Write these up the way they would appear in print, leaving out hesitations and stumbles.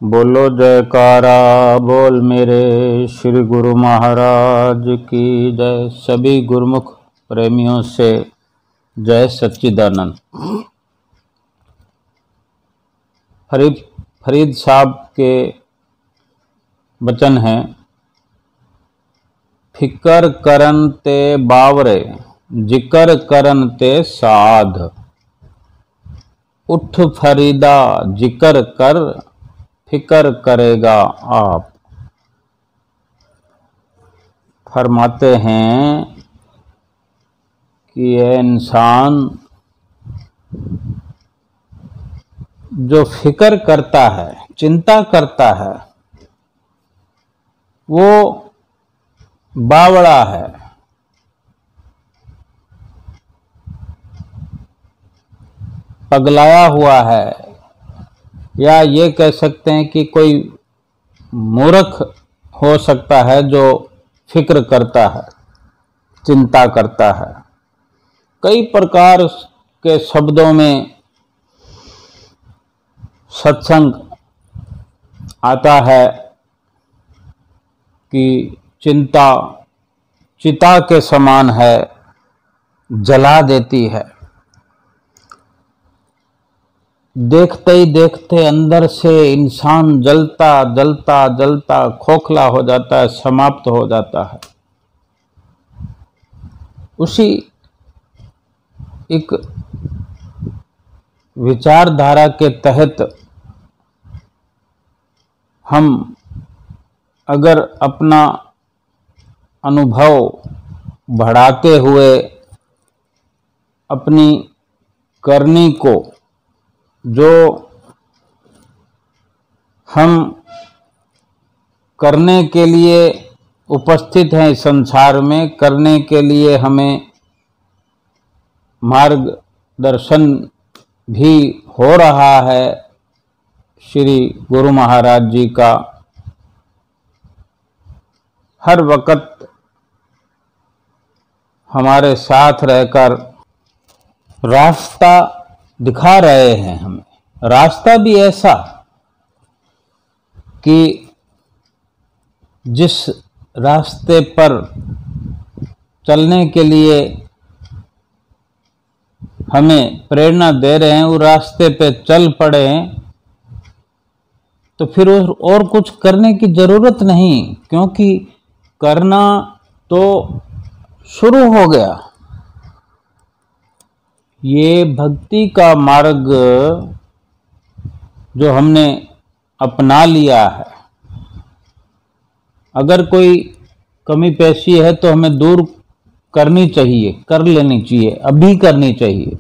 बोलो जयकारा बोल मेरे श्री गुरु महाराज की जय। सभी गुरुमुख प्रेमियों से जय सच्चिदानंद। फरीद साहब के वचन हैं, फिकर करन ते बावरे जिकर करन ते साध, उठ फरीदा जिकर कर फिकर करेगा आप। फरमाते हैं कि यह इंसान जो फिक्र करता है, चिंता करता है, वो बावड़ा है, पगलाया हुआ है, या ये कह सकते हैं कि कोई मूर्ख हो सकता है जो फिक्र करता है, चिंता करता है। कई प्रकार के शब्दों में सत्संग आता है कि चिंता चिता के समान है, जला देती है। देखते ही देखते अंदर से इंसान जलता जलता जलता खोखला हो जाता है, समाप्त हो जाता है। उसी एक विचारधारा के तहत हम अगर अपना अनुभव बढ़ाते हुए अपनी करनी को, जो हम करने के लिए उपस्थित हैं इस संसार में, करने के लिए हमें मार्गदर्शन भी हो रहा है श्री गुरु महाराज जी का। हर वक्त हमारे साथ रहकर रास्ता दिखा रहे हैं हमें। रास्ता भी ऐसा कि जिस रास्ते पर चलने के लिए हमें प्रेरणा दे रहे हैं, वो रास्ते पे चल पड़े, तो फिर और कुछ करने की जरूरत नहीं, क्योंकि करना तो शुरू हो गया। ये भक्ति का मार्ग जो हमने अपना लिया है, अगर कोई कमी पेशी है तो हमें दूर करनी चाहिए, कर लेनी चाहिए, अभी करनी चाहिए।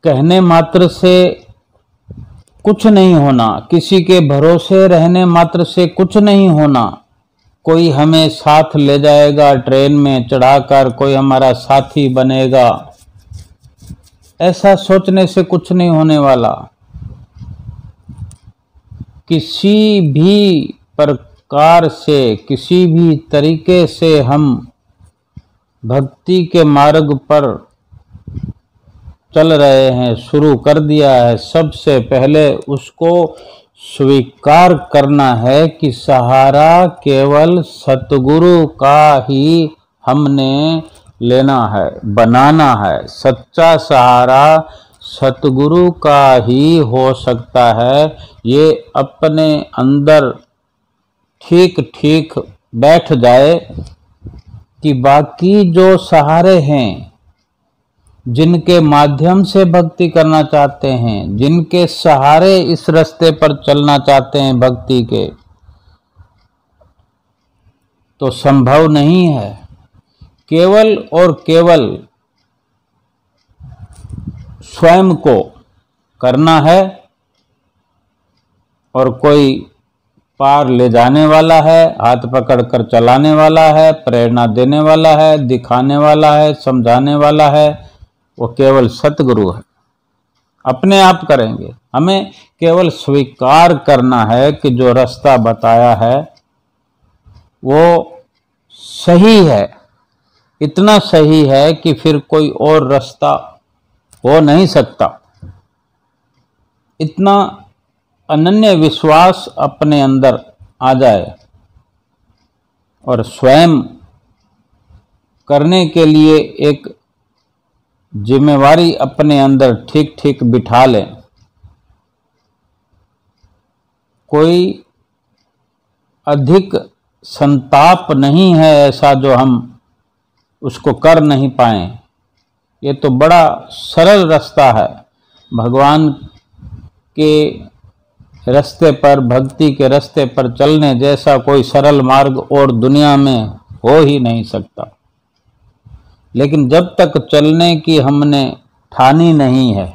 कहने मात्र से कुछ नहीं होना, किसी के भरोसे रहने मात्र से कुछ नहीं होना। कोई हमें साथ ले जाएगा, ट्रेन में चढ़ाकर कोई हमारा साथी बनेगा, ऐसा सोचने से कुछ नहीं होने वाला। किसी भी प्रकार से, किसी भी तरीके से हम भक्ति के मार्ग पर चल रहे हैं, शुरू कर दिया है, सबसे पहले उसको स्वीकार करना है कि सहारा केवल सतगुरु का ही हमने लेना है, बनाना है। सच्चा सहारा सतगुरु का ही हो सकता है। ये अपने अंदर ठीक ठीक बैठ जाए कि बाकी जो सहारे हैं, जिनके माध्यम से भक्ति करना चाहते हैं, जिनके सहारे इस रास्ते पर चलना चाहते हैं भक्ति के, तो संभव नहीं है। केवल और केवल स्वयं को करना है, और कोई पार ले जाने वाला है, हाथ पकड़कर चलाने वाला है, प्रेरणा देने वाला है, दिखाने वाला है, समझाने वाला है, वो केवल सतगुरु है। अपने आप करेंगे। हमें केवल स्वीकार करना है कि जो रास्ता बताया है वो सही है, इतना सही है कि फिर कोई और रास्ता हो नहीं सकता। इतना अनन्य विश्वास अपने अंदर आ जाए और स्वयं करने के लिए एक जिम्मेवारी अपने अंदर ठीक ठीक बिठा लें। कोई अधिक संताप नहीं है ऐसा जो हम उसको कर नहीं पाए। ये तो बड़ा सरल रास्ता है। भगवान के रास्ते पर, भक्ति के रास्ते पर चलने जैसा कोई सरल मार्ग और दुनिया में हो ही नहीं सकता। लेकिन जब तक चलने की हमने ठानी नहीं है,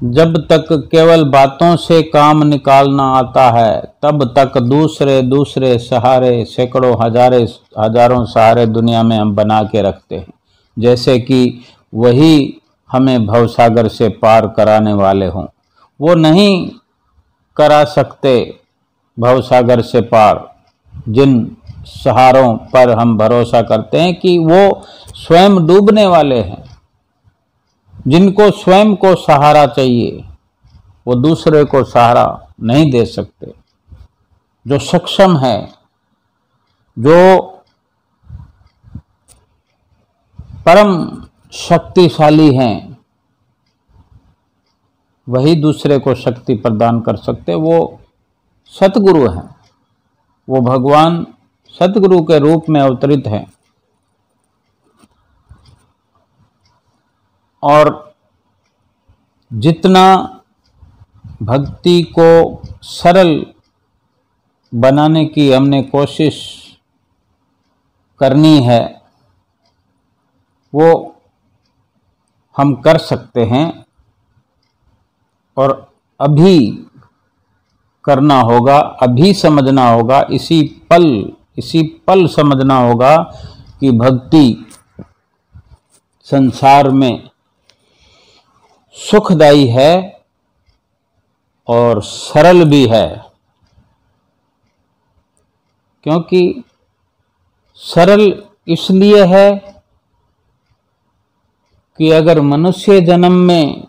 जब तक केवल बातों से काम निकालना आता है, तब तक दूसरे दूसरे सहारे, सैकड़ों हजारों सहारे दुनिया में हम बना के रखते हैं, जैसे कि वही हमें भवसागर से पार कराने वाले हों। वो नहीं करा सकते भवसागर से पार। जिन सहारों पर हम भरोसा करते हैं कि वो स्वयं डूबने वाले हैं, जिनको स्वयं को सहारा चाहिए, वो दूसरे को सहारा नहीं दे सकते। जो सक्षम है, जो परम शक्तिशाली हैं, वही दूसरे को शक्ति प्रदान कर सकते। वो सतगुरु हैं, वो भगवान सतगुरु के रूप में अवतरित हैं। और जितना भक्ति को सरल बनाने की हमने कोशिश करनी है, वो हम कर सकते हैं। और अभी करना होगा, अभी समझना होगा, इसी पल समझना होगा कि भक्ति संसार में सुखदायी है और सरल भी है। क्योंकि सरल इसलिए है कि अगर मनुष्य जन्म में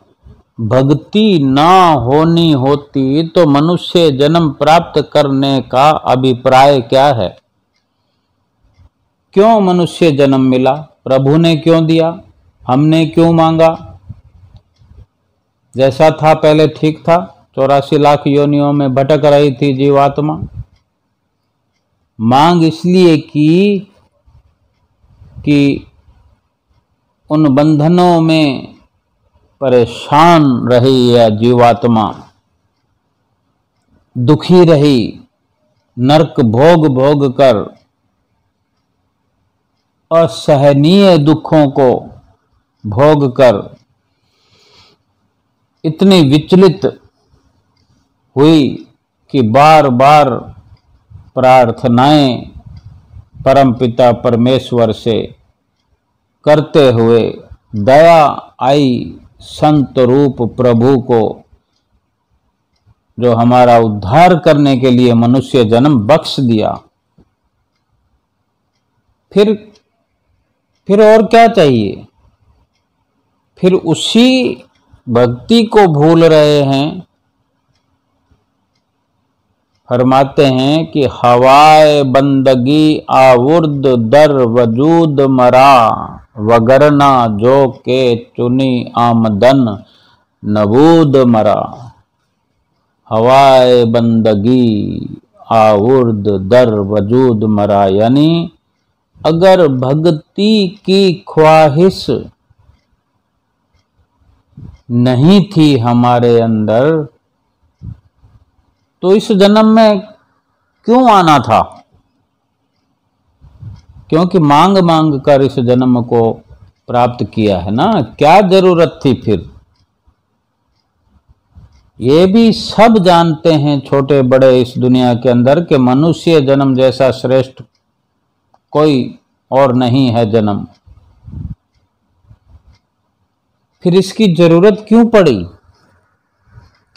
भक्ति ना होनी होती तो मनुष्य जन्म प्राप्त करने का अभिप्राय क्या है? क्यों मनुष्य जन्म मिला? प्रभु ने क्यों दिया? हमने क्यों मांगा? जैसा था पहले ठीक था। 84 लाख योनियों में भटक रही थी जीवात्मा। मांग इसलिए की कि उन बंधनों में परेशान रही यह जीवात्मा, दुखी रही, नरक भोग भोग कर असहनीय दुखों को भोग कर इतनी विचलित हुई कि बार बार प्रार्थनाएं परमपिता परमेश्वर से करते हुए दया आई संत रूप प्रभु को, जो हमारा उद्धार करने के लिए मनुष्य जन्म बख्श दिया। फिर और क्या चाहिए? फिर उसी भक्ति को भूल रहे हैं। फरमाते हैं कि हवाए बंदगी आवुर्द दर वजूद मरा, वगरना जो के चुनी आमदन नबूद मरा। हवाए बंदगी आवुर्द दर वजूद मरा, यानी अगर भक्ति की ख्वाहिश नहीं थी हमारे अंदर तो इस जन्म में क्यों आना था? क्योंकि मांग मांग कर इस जन्म को प्राप्त किया है ना, क्या जरूरत थी फिर? ये भी सब जानते हैं छोटे बड़े इस दुनिया के अंदर कि मनुष्य जन्म जैसा श्रेष्ठ कोई और नहीं है जन्म। फिर इसकी जरूरत क्यों पड़ी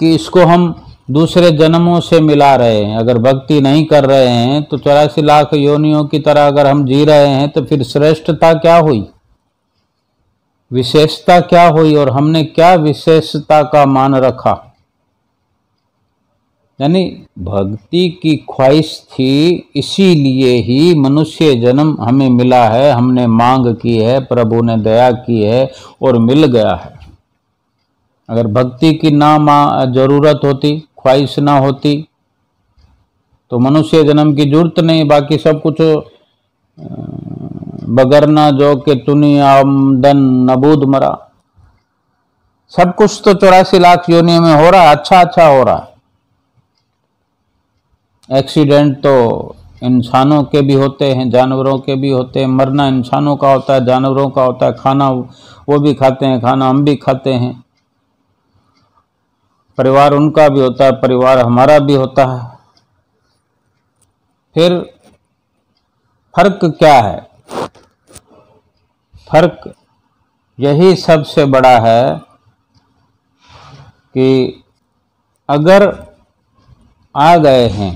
कि इसको हम दूसरे जन्मों से मिला रहे हैं? अगर भक्ति नहीं कर रहे हैं तो 84 लाख योनियों की तरह अगर हम जी रहे हैं तो फिर श्रेष्ठता क्या हुई? विशेषता क्या हुई और हमने क्या विशेषता का मान रखा। यानी भक्ति की ख्वाहिश थी, इसीलिए ही मनुष्य जन्म हमें मिला है, हमने मांग की है, प्रभु ने दया की है और मिल गया है। अगर भक्ति की ना जरूरत होती, ख्वाहिश ना होती, तो मनुष्य जन्म की जरूरत नहीं, बाकी सब कुछ बगर ना जो के तुनी आमदन नबूद मरा। सब कुछ तो 84 लाख योनियों में हो रहा है, अच्छा हो रहा है। एक्सीडेंट तो इंसानों के भी होते हैं, जानवरों के भी होते हैं। मरना इंसानों का होता है, जानवरों का होता है। खाना वो भी खाते हैं, खाना हम भी खाते हैं। परिवार उनका भी होता है, परिवार हमारा भी होता है। फिर फर्क क्या है? फर्क यही सबसे बड़ा है कि अगर आ गए हैं,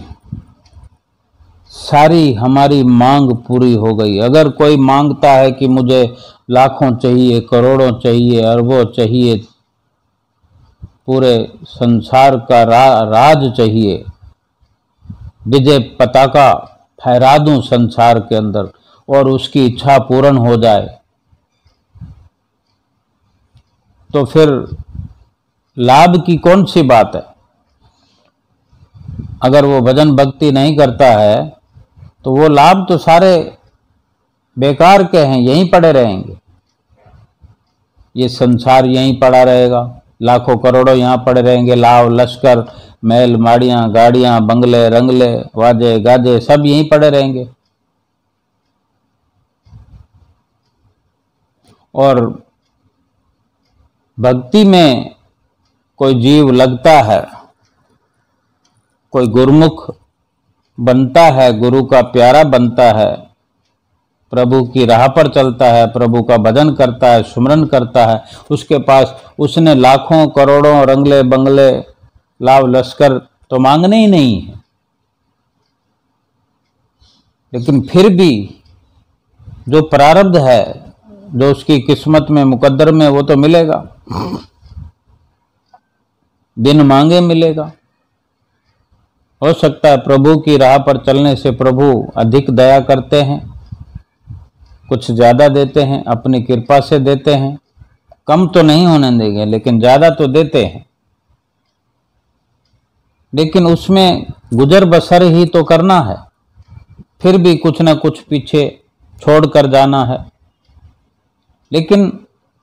सारी हमारी मांग पूरी हो गई। अगर कोई मांगता है कि मुझे लाखों चाहिए, करोड़ों चाहिए, अरबों चाहिए, पूरे संसार का राज चाहिए, विजय पताका फहरा दूं संसार के अंदर और उसकी इच्छा पूर्ण हो जाए, तो फिर लाभ की कौन सी बात है? अगर वो भजन भक्ति नहीं करता है तो वो लाभ तो सारे बेकार के हैं, यहीं पड़े रहेंगे। ये संसार यहीं पड़ा रहेगा, लाखों करोड़ों यहाँ पड़े रहेंगे। लाव लश्कर, महल माड़ियां, गाड़ियां, बंगले रंगले, वाजे गाजे सब यहीं पड़े रहेंगे। और भक्ति में कोई जीव लगता है, कोई गुरुमुख बनता है, गुरु का प्यारा बनता है, प्रभु की राह पर चलता है, प्रभु का भजन करता है, सुमरन करता है, उसके पास उसने लाखों करोड़ों रंगले बंगले लाव लश्कर तो मांगने ही नहीं है, लेकिन फिर भी जो प्रारब्ध है, जो उसकी किस्मत में मुकद्दर में, वो तो मिलेगा, बिन मांगे मिलेगा। हो सकता है प्रभु की राह पर चलने से प्रभु अधिक दया करते हैं, कुछ ज्यादा देते हैं, अपनी कृपा से देते हैं। कम तो नहीं होने देंगे, लेकिन ज्यादा तो देते हैं। लेकिन उसमें गुजर बसर ही तो करना है, फिर भी कुछ ना कुछ पीछे छोड़कर जाना है। लेकिन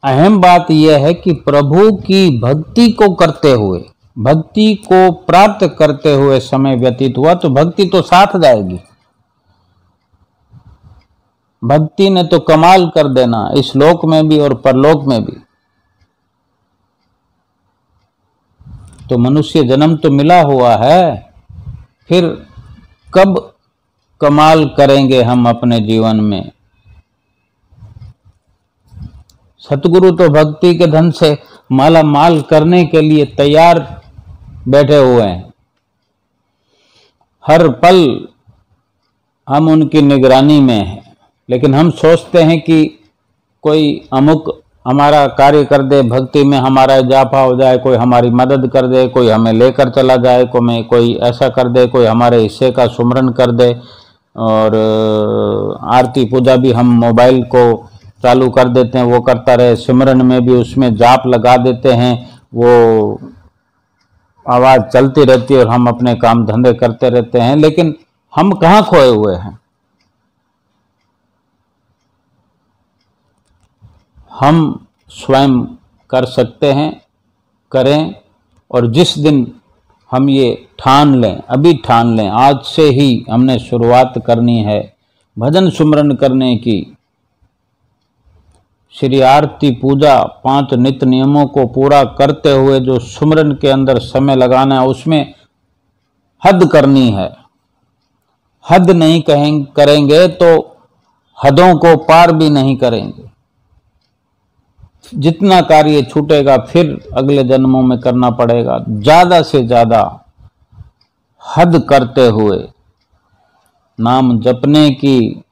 अहम बात यह है कि प्रभु की भक्ति को करते हुए, भक्ति को प्राप्त करते हुए समय व्यतीत हुआ तो भक्ति तो साथ जाएगी। भक्ति ने तो कमाल कर देना, इस लोक में भी और परलोक में भी। तो मनुष्य जन्म तो मिला हुआ है, फिर कब कमाल करेंगे हम अपने जीवन में? सतगुरु तो भक्ति के धन से माला माल करने के लिए तैयार बैठे हुए हैं। हर पल हम उनकी निगरानी में हैं, लेकिन हम सोचते हैं कि कोई अमुक हमारा कार्य कर दे, भक्ति में हमारा इजाफा हो जाए, कोई हमारी मदद कर दे, कोई हमें लेकर चला जाए, कोई ऐसा कर दे, कोई हमारे हिस्से का सुमरन कर दे। और आरती पूजा भी हम मोबाइल को चालू कर देते हैं, वो करता रहे। सिमरन में भी उसमें जाप लगा देते हैं, वो आवाज चलती रहती है और हम अपने काम धंधे करते रहते हैं। लेकिन हम कहाँ खोए हुए हैं? हम स्वयं कर सकते हैं, करें। और जिस दिन हम ये ठान लें, अभी ठान लें, आज से ही हमने शुरुआत करनी है भजन सुमरन करने की, श्री आरती पूजा 5 नित्य नियमों को पूरा करते हुए जो सुमरन के अंदर समय लगाना है, उसमें हद करनी है। हद नहीं करेंगे तो हदों को पार भी नहीं करेंगे। जितना कार्य छूटेगा फिर अगले जन्मों में करना पड़ेगा। ज्यादा से ज्यादा हद करते हुए नाम जपने की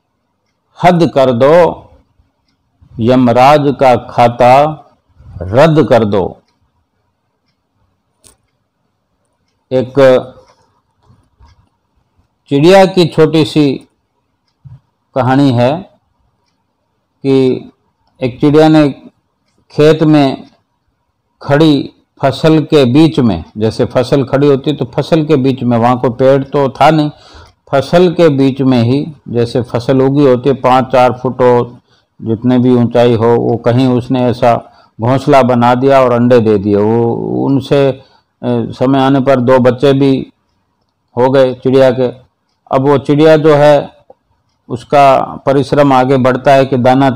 हद कर दो, यमराज का खाता रद्द कर दो। एक चिड़िया की छोटी सी कहानी है कि एक चिड़िया ने खेत में खड़ी फसल के बीच में, जैसे फसल खड़ी होती तो फसल के बीच में, वहाँ कोई पेड़ तो था नहीं, फसल के बीच में ही जैसे फसल उगी होती है 5-4 फुट हो, जितने भी ऊंचाई हो, वो कहीं उसने ऐसा घोंसला बना दिया और अंडे दे दिए। वो उनसे समय आने पर 2 बच्चे भी हो गए चिड़िया के। अब वो चिड़िया जो है उसका परिश्रम आगे बढ़ता है कि दाना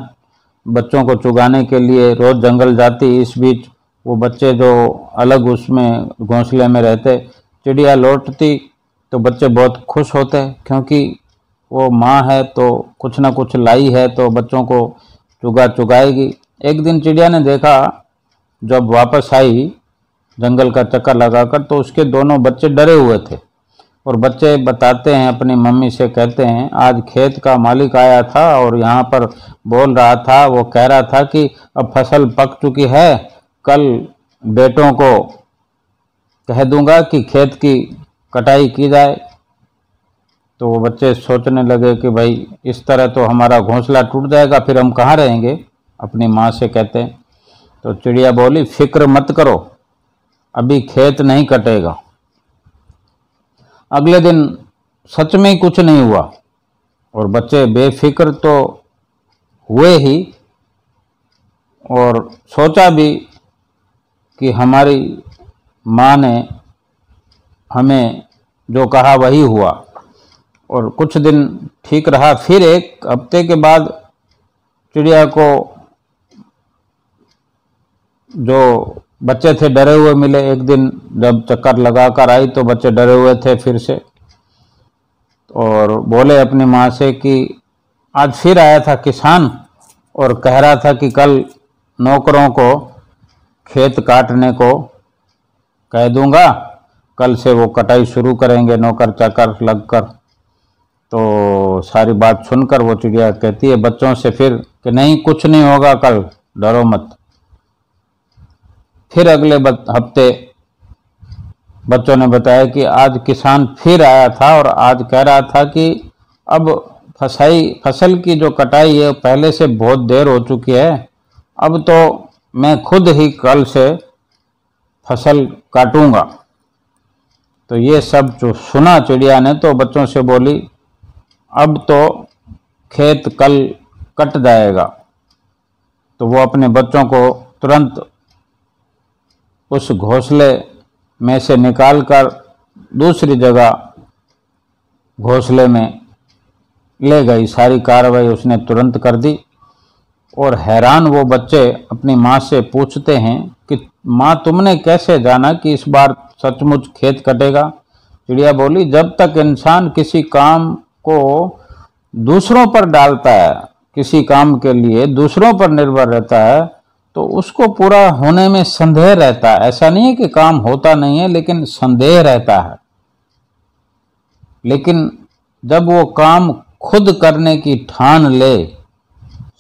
बच्चों को चुगाने के लिए रोज जंगल जाती। इस बीच वो बच्चे जो अलग उसमें घोंसले में रहते, चिड़िया लौटती तो बच्चे बहुत खुश होते क्योंकि वो माँ है तो कुछ ना कुछ लाई है तो बच्चों को चुगाएगी। एक दिन चिड़िया ने देखा जब वापस आई जंगल का चक्कर लगाकर तो उसके दोनों बच्चे डरे हुए थे। और बच्चे बताते हैं अपनी मम्मी से, कहते हैं आज खेत का मालिक आया था और यहाँ पर बोल रहा था, वो कह रहा था कि अब फसल पक चुकी है, कल बेटों को कह दूंगा कि खेत की कटाई की जाए। तो वो बच्चे सोचने लगे कि भाई इस तरह तो हमारा घोंसला टूट जाएगा, फिर हम कहाँ रहेंगे। अपनी माँ से कहते हैं तो चिड़िया बोली फिक्र मत करो, अभी खेत नहीं कटेगा। अगले दिन सच में ही कुछ नहीं हुआ और बच्चे बेफिक्र तो हुए ही और सोचा भी कि हमारी माँ ने हमें जो कहा वही हुआ। और कुछ दिन ठीक रहा। फिर एक हफ्ते के बाद चिड़िया को जो बच्चे थे डरे हुए मिले। एक दिन जब चक्कर लगाकर आई तो बच्चे डरे हुए थे फिर से, और बोले अपनी माँ से कि आज फिर आया था किसान और कह रहा था कि कल नौकरों को खेत काटने को कह दूंगा, कल से वो कटाई शुरू करेंगे नौकर चाकर लगकर। तो सारी बात सुनकर वो चिड़िया कहती है बच्चों से फिर कि नहीं कुछ नहीं होगा, कल डरो मत। फिर अगले हफ्ते बच्चों ने बताया कि आज किसान फिर आया था और आज कह रहा था कि अब फसल की जो कटाई है पहले से बहुत देर हो चुकी है, अब तो मैं खुद ही कल से फसल काटूंगा। तो ये सब जो सुना चिड़िया ने तो बच्चों से बोली अब तो खेत कल कट जाएगा। तो वो अपने बच्चों को तुरंत उस घोंसले में से निकालकर दूसरी जगह घोंसले में ले गई। सारी कार्रवाई उसने तुरंत कर दी। और हैरान वो बच्चे अपनी माँ से पूछते हैं कि माँ तुमने कैसे जाना कि इस बार सचमुच खेत कटेगा। चिड़िया बोली जब तक इंसान किसी काम को दूसरों पर डालता है, किसी काम के लिए दूसरों पर निर्भर रहता है, तो उसको पूरा होने में संदेह रहता है। ऐसा नहीं है कि काम होता नहीं है, लेकिन संदेह रहता है। लेकिन जब वो काम खुद करने की ठान ले,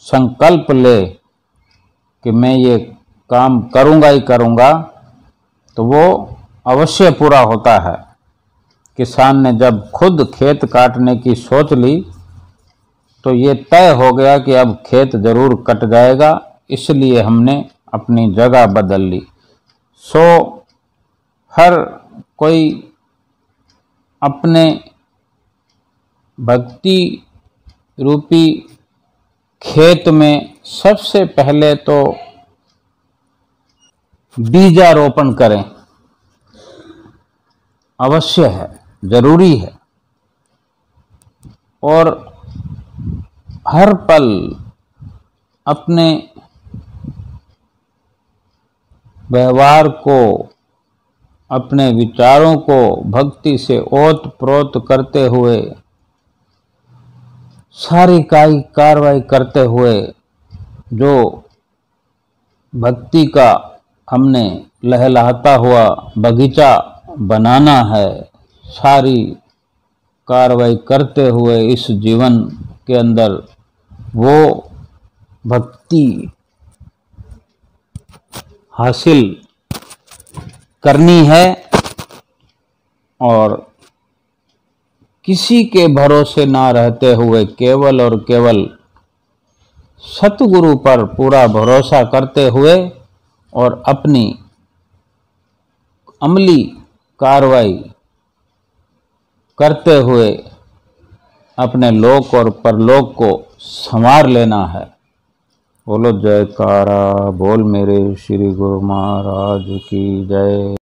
संकल्प ले कि मैं ये काम करूंगा ही करूंगा, तो वो अवश्य पूरा होता है। किसान ने जब खुद खेत काटने की सोच ली तो ये तय हो गया कि अब खेत जरूर कट जाएगा, इसलिए हमने अपनी जगह बदल ली। सो हर कोई अपने भक्ति रूपी खेत में सबसे पहले तो बीजारोपण करें, अवश्य है, जरूरी है। और हर पल अपने व्यवहार को, अपने विचारों को भक्ति से ओत प्रोत करते हुए, सारी कार्रवाई करते हुए जो भक्ति का हमने लहलहाता हुआ बगीचा बनाना है, सारी कार्रवाई करते हुए इस जीवन के अंदर वो भक्ति हासिल करनी है और किसी के भरोसे ना रहते हुए केवल और केवल सतगुरु पर पूरा भरोसा करते हुए और अपनी अमली कार्रवाई करते हुए अपने लोक और परलोक को संवार लेना है। बोलो जयकारा बोल मेरे श्री गुरु महाराज की जय।